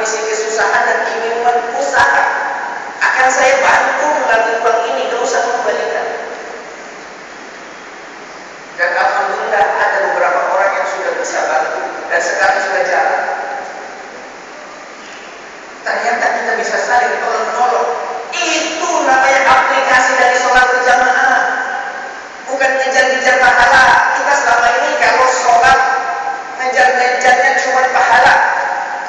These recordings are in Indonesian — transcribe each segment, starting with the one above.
kondisi kesusahan dan ingin berusaha, akan saya bantu melalui uang ini, gak usah mengembalikan. Dan alhamdulillah ada beberapa orang yang sudah bisa bantu dan sekarang sudah jalan. Ternyata kita bisa saling tolong menolong. Itu namanya aplikasi dari sholat berjamaah, bukan ngejar-ngejar pahala. Kita selama ini kalau sholat ngejar-ngejarnya cuma pahala,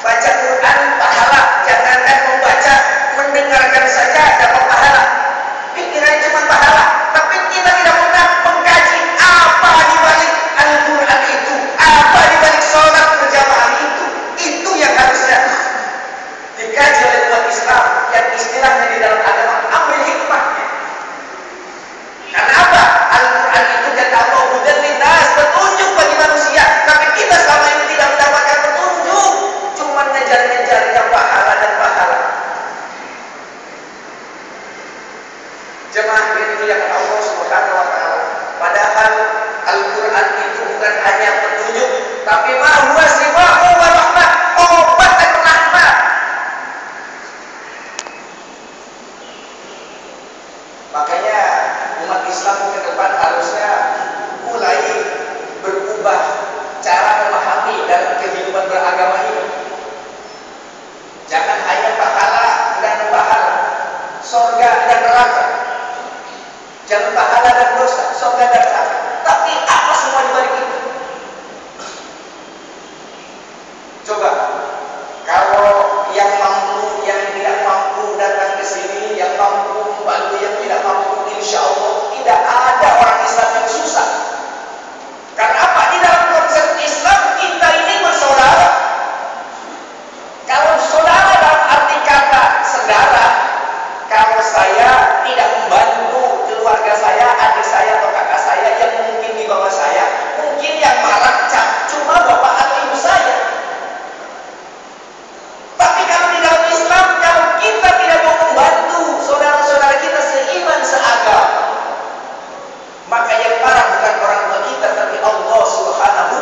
baca Quran pahala, jangankan membaca, mendengarkan saja dapat pahala. Pikirannya cuma pahala, tapi kita tidak pernah mengkaji apa di balik Al-Quran itu, apa di balik sholat berjamaah itu. Itu yang harusnya dikaji oleh umat Islam, yang istilahnya di dalam agama ambil hikmahnya. Karena apa? Al-Quran itu kata Allah hudan linnas, petunjuk bagi manusia. Tapi kita selama ini tidak mendapatkan petunjuk, cuma ngejar-ngejarnya pahala dan pahala. Jemaah yang dimuliakan Allah Subhanahu wa taala. Padahal Al-Quran itu bukan hanya petunjuk, tapi ma huwa shifaa'un wa rahmah, obat dan rahmat. Makanya umat Islam ke depan harusnya mulai berubah cara memahami dalam kehidupan beragama ini. Jangan hanya pahala dan pahala, surga dan neraka. Jangan pahala dan dosa, surga dan neraka. Tapi apa semua di balik itu? Coba kalau yang mampu, yang tidak mampu datang ke sini, yang mampu membantu, yang tidak mampu, insya Allah tidak ada orang Islam yang susah. Karena apa? Di dalam konsep Islam kita ini bersaudara. Kalau saudara dalam arti kata saudara, kalau saya tidak membantu keluarga saya, adik saya atau kakak saya yang mungkin di bawah saya, mungkin yang marah cuma bapak atau ibu saya. Tapi kalau di dalam Islam, kalau kita tidak mau membantu saudara-saudara kita seiman, seagama, maka yang marah bukan orang tua kita, tapi Allah Subhanahu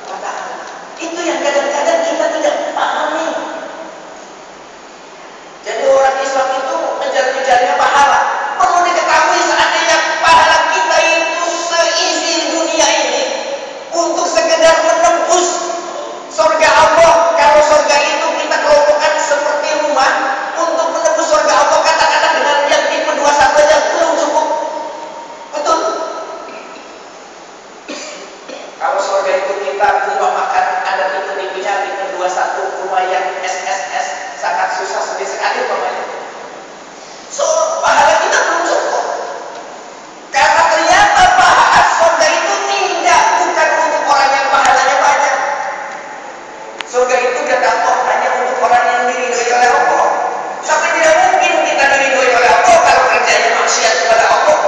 wa ta'ala. Itu yang kadang-kadang kita tidak pahami. Jadi orang Islam itu mengejar-ngejarnya pahala. Perlu diketahui seandainya pahala kita itu seisi dunia ini untuk sekedar menembus surga Allah. Kalau surga itu kita kelompokkan seperti rumah, untuk menembus surga Allah katakanlah dengan yang tipe 21 saja belum cukup. Betul? Kalau surga itu kita rumah makan ada tipe-tipenya, tipe 21, rumah yang SSS sangat susah sekali umpamanya. So, pahala kita belum cukup. Karena ternyata pahala surga itu bukan untuk orang yang pahalanya banyak. Surga itu kata Allah hanya untuk orang yang diridhoi oleh Allah. Tapi tidak mungkin kita diridhoi oleh Allah kalau kerjanya maksiat kepada Allah.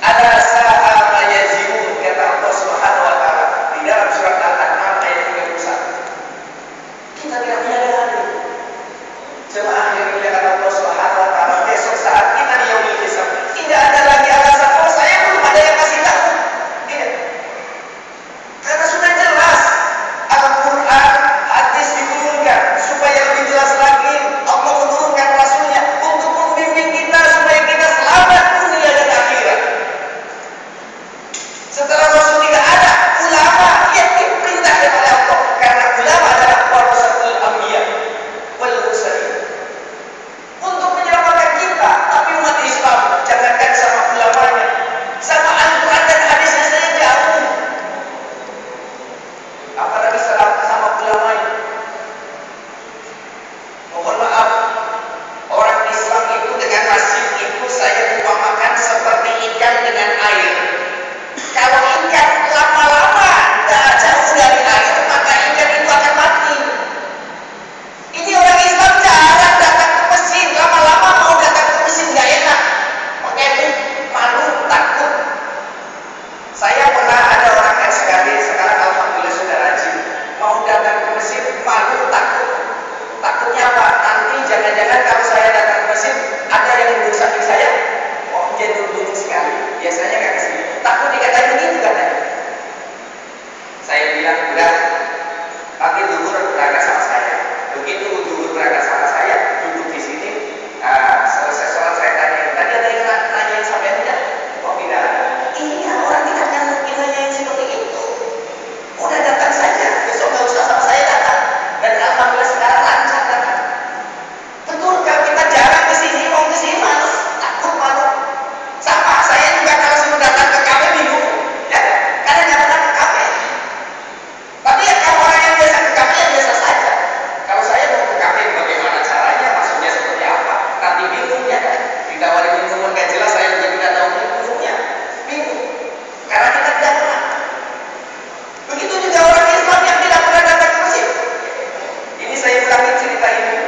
Ada sahabat yazimun kata Allah Subhanahu wa taala di dalam surat Al-An'am ayat 31. Kita tidak menyadari. Jemaah yang dimuliakan Allah Subhanahu wa taala, besok saat kita di yaumul hisab, tidak ada lagi alasan oh saya belum ada yang kasih tahu. Tidak. Karena sudah jelas Al-Quran, hadis diturunkan supaya lebih jelas lagi. Allah menurunkan Rasulnya untuk membimbing kita supaya kita selamat dunia dan akhirat. Setelah Rasul tidak ada, ulama yang diperintahkan oleh Allah, karena ulama adalah warasatul anbiya wal mursalin. berangkat sama saya, duduk di sini. Selesai sholat saya tanyain, tadi ada yang nanyain sampai enggak? Kok tidak ada? Iya, orang tidak akan mungkin nanyain seperti itu. Udah datang saja, besok nggak usah sama saya datang. Dan alhamdulillah sekarang lancar datang. Betul, kalau kita jarang ke sini, mau ke sini males, takut malu. Sama saya juga kalau suruh datang ke kafe bingung, ya, karena nggak pernah ke kafe. Tapi ya kalau orang yang biasa ke kafe ya biasa saja. Kalau saya mau ke kafe bagaimana caranya, maksudnya seperti apa, nanti bingung ya kan. Ditawarin minuman nggak jelas, saya juga tidak tahu minumnya, bingung. Karena kita tidak pernah. Begitu juga orang Islam yang tidak pernah datang ke masjid. Ini saya ulangin cerita ini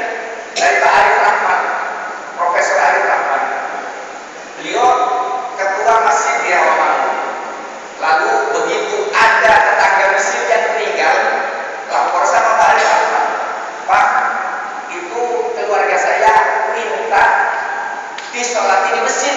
dari Pak Arif Rahman, Profesor Arif Rahman. Beliau ketua masjid di Rawamangun. Lalu begitu ada tetangga masjid yang meninggal, lapor sama Pak Arif Rahman, Pak, itu keluarga saya minta disolatin di masjid.